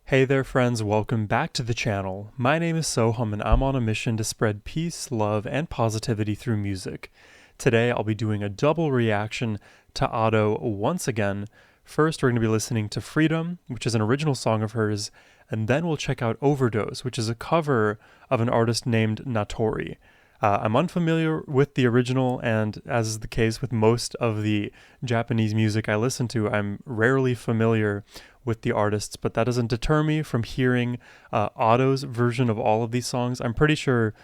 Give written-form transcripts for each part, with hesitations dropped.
Hey there friends, welcome back to the channel. My name is Sohum and I'm on a mission to spread peace, love, and positivity through music. Today I'll be doing a double reaction to Otto once again. First we're going to be listening to Freedom, which is an original song of hers, and then we'll check out Overdose, which is a cover of an artist named Natori. I'm unfamiliar with the original, and as is the case with most of the Japanese music I listen to, I'm rarely familiar with the artists, but that doesn't deter me from hearing Otto's version of all of these songs. I'm pretty sure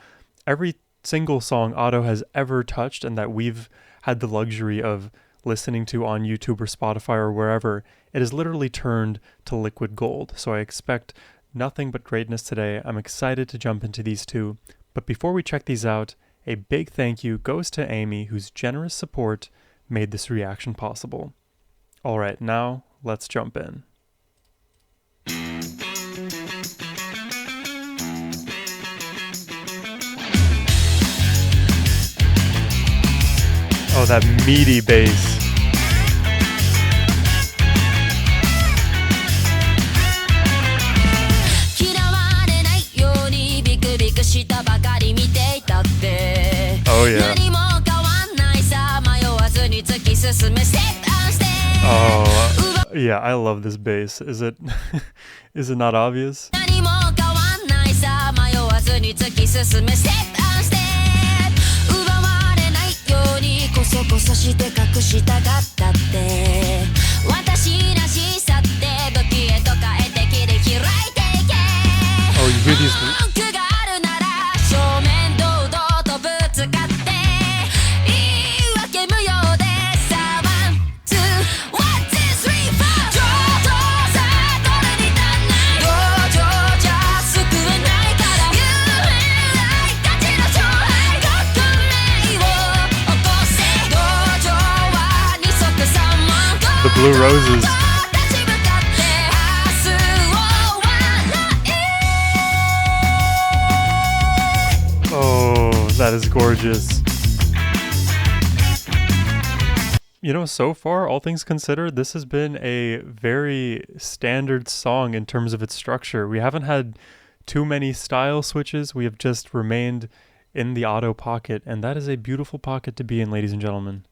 every single song Otto has ever touched and that we've had the luxury of listening to on YouTube or Spotify or wherever, it is literally turned to liquid gold. So I expect nothing but greatness today. I'm excited to jump into these two. But before we check these out, a big thank you goes to Amy, whose generous support made this reaction possible. Alright, now let's jump in. Oh, that meaty bass. Oh yeah. Oh yeah, I love this bass. Is it is it not obvious? Oh, you hear these? The blue roses. Oh, that is gorgeous. You know, so far, all things considered, this has been a very standard song in terms of its structure. We haven't had too many style switches. We have just remained in the Otto pocket, and that is a beautiful pocket to be in, ladies and gentlemen.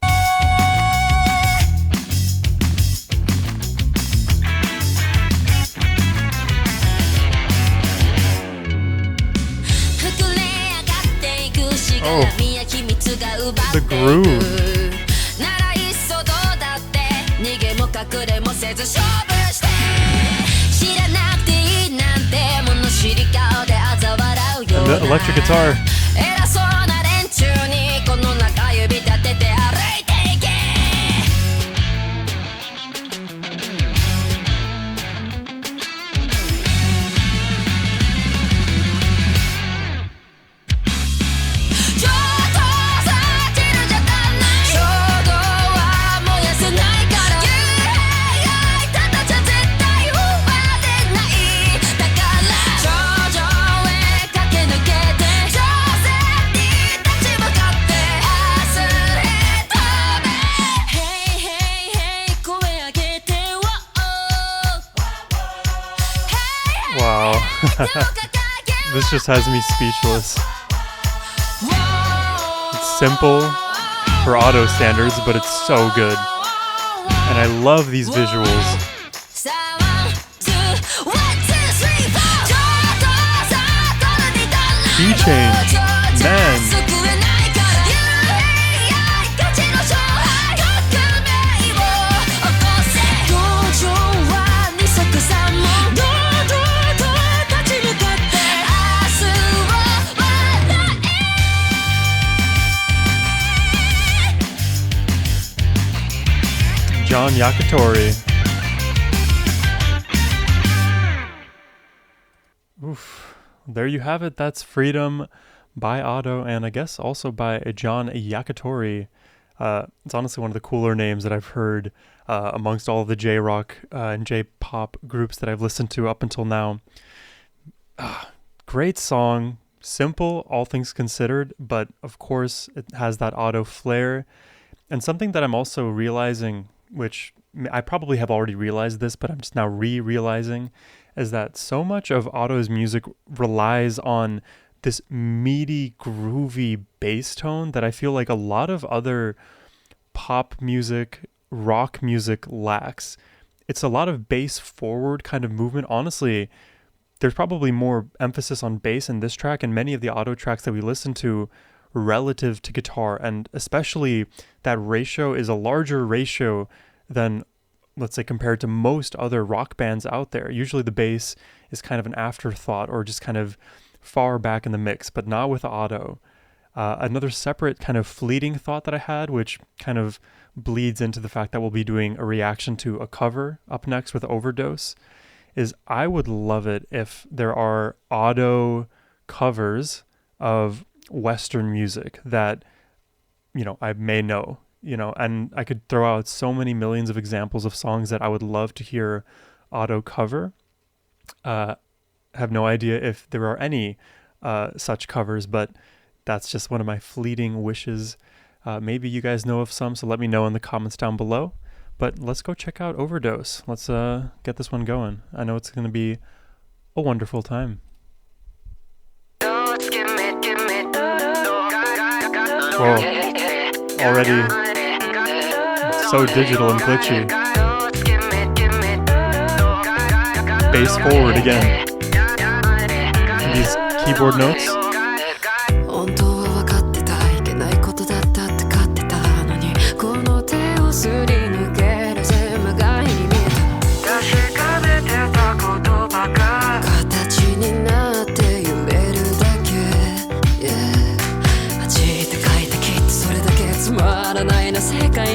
Oh, the groove. And the electric guitar. Wow, this just has me speechless. It's simple for Otto standards, but it's so good. And I love these visuals. Key change, man. John Yakitori. Oof. There you have it. That's Freedom by Otto, and I guess also by John Yakitori. It's honestly one of the cooler names that I've heard amongst all of the J-rock and J-pop groups that I've listened to up until now. Great song. Simple, all things considered, but of course it has that Otto flair. And something that I'm also realizing, which I probably have already realized this, but I'm just now re-realizing, is that so much of Otto's music relies on this meaty, groovy bass tone that I feel like a lot of other pop music, rock music lacks. It's a lot of bass forward kind of movement. Honestly, there's probably more emphasis on bass in this track and many of the Otto tracks that we listen to relative to guitar, and especially that ratio is a larger ratio than, let's say, compared to most other rock bands out there. Usually the bass is kind of an afterthought or just kind of far back in the mix, but not with Otto. Another separate kind of fleeting thought that I had, which kind of bleeds into the fact that we'll be doing a reaction to a cover up next with Overdose, is I would love it if there are Otto covers of Western music that, I may know, and I could throw out so many millions of examples of songs that I would love to hear Otto cover. Have no idea if there are any such covers, but that's just one of my fleeting wishes. Maybe you guys know of some, so let me know in the comments down below. But let's go check out Overdose. Let's get this one going. I know it's going to be a wonderful time. Whoa, already so digital and glitchy. Bass forward again. These keyboard notes.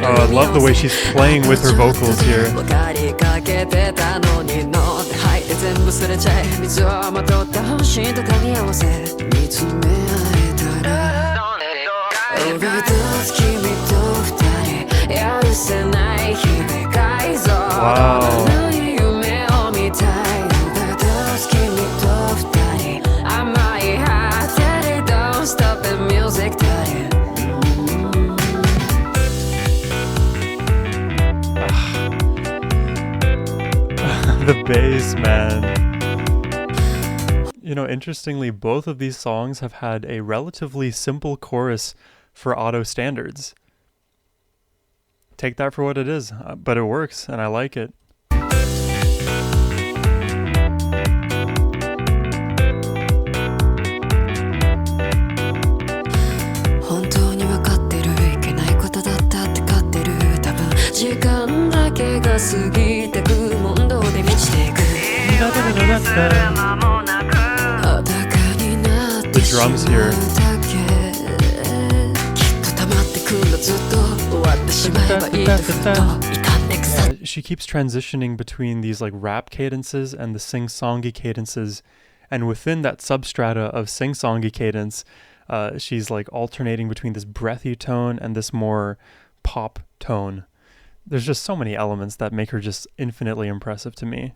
Oh, I love the way she's playing with her vocals here. Wow. The bass, man. Interestingly, both of these songs have had a relatively simple chorus for Otto standards. Take that for what it is, but it works, and I like it. The drums here. She keeps transitioning between these like rap cadences and the sing-songy cadences, and within that substrata of sing-songy cadence, she's like alternating between this breathy tone and this more pop tone. There's just so many elements that make her just infinitely impressive to me.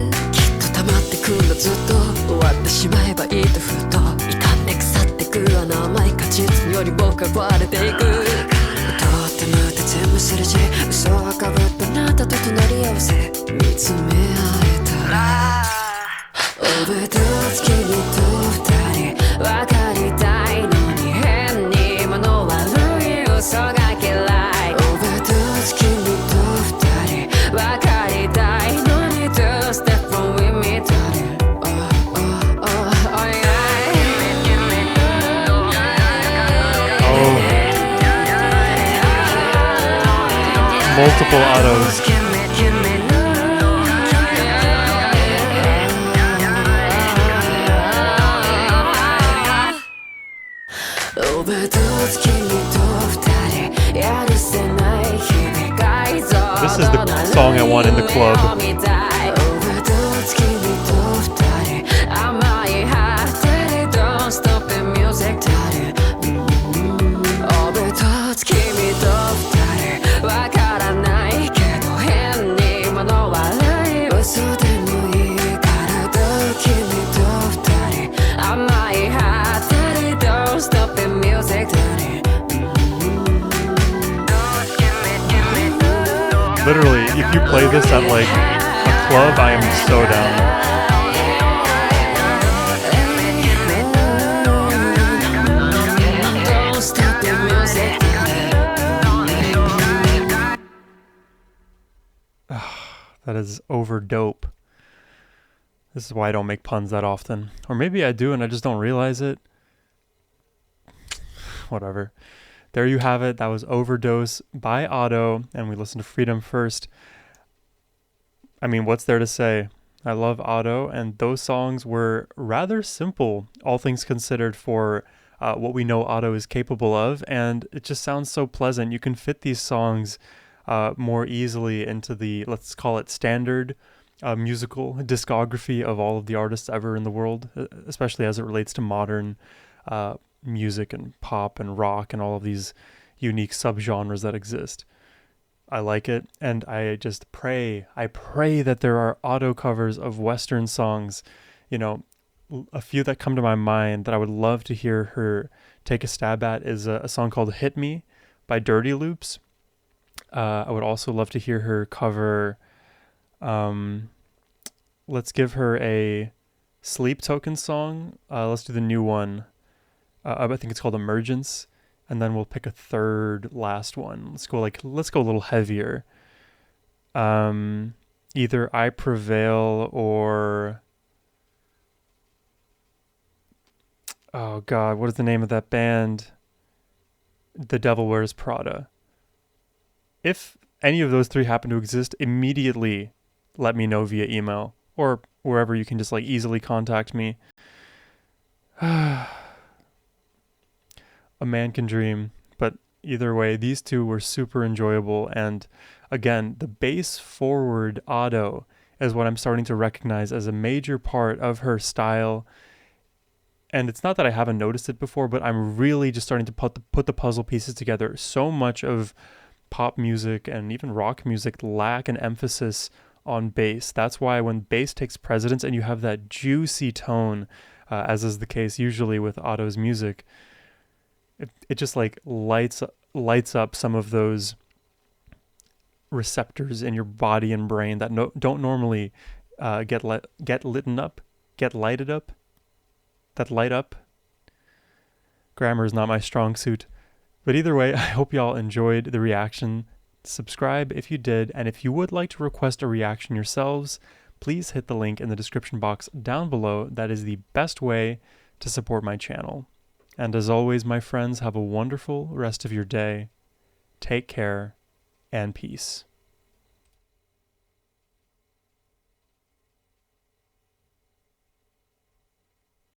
Multiple Ottos. This is the song I want in the club. Literally, if you play this at like a club, I am so down. That is over dope. This is why I don't make puns that often. Or maybe I do and I just don't realize it. Whatever. There you have it. That was Overdose by Otto, and we listened to Freedom first. I mean, what's there to say? I love Otto, and those songs were rather simple, all things considered, for what we know Otto is capable of, and it just sounds so pleasant. You can fit these songs more easily into the, let's call it, standard musical discography of all of the artists ever in the world, especially as it relates to modern music and pop and rock and all of these unique subgenres that exist. I like it, and I just pray that there are Otto covers of Western songs. You know, a few that come to my mind that I would love to hear her take a stab at is a song called Hit Me by Dirty Loops. I would also love to hear her cover, let's give her a Sleep Token song. Let's do the new one. I think it's called Emergence. And then we'll pick a third last one. Let's go a little heavier. Either I Prevail or, oh God, what is the name of that band? The Devil Wears Prada. If any of those three happen to exist, immediately let me know via email or wherever you can just like easily contact me. A man can dream, but either way, these two were super enjoyable. And again, the bass forward Otto is what I'm starting to recognize as a major part of her style. And it's not that I haven't noticed it before, but I'm really just starting to put the puzzle pieces together. So much of pop music and even rock music lack an emphasis on bass. That's why when bass takes precedence and you have that juicy tone, as is the case usually with Otto's music, it just like lights up some of those receptors in your body and brain that don't normally get lighted up. That light up. Grammar is not my strong suit. But either way, I hope y'all enjoyed the reaction. Subscribe if you did, and if you would like to request a reaction yourselves, please hit the link in the description box down below. That is the best way to support my channel. And as always, my friends, have a wonderful rest of your day. Take care and peace.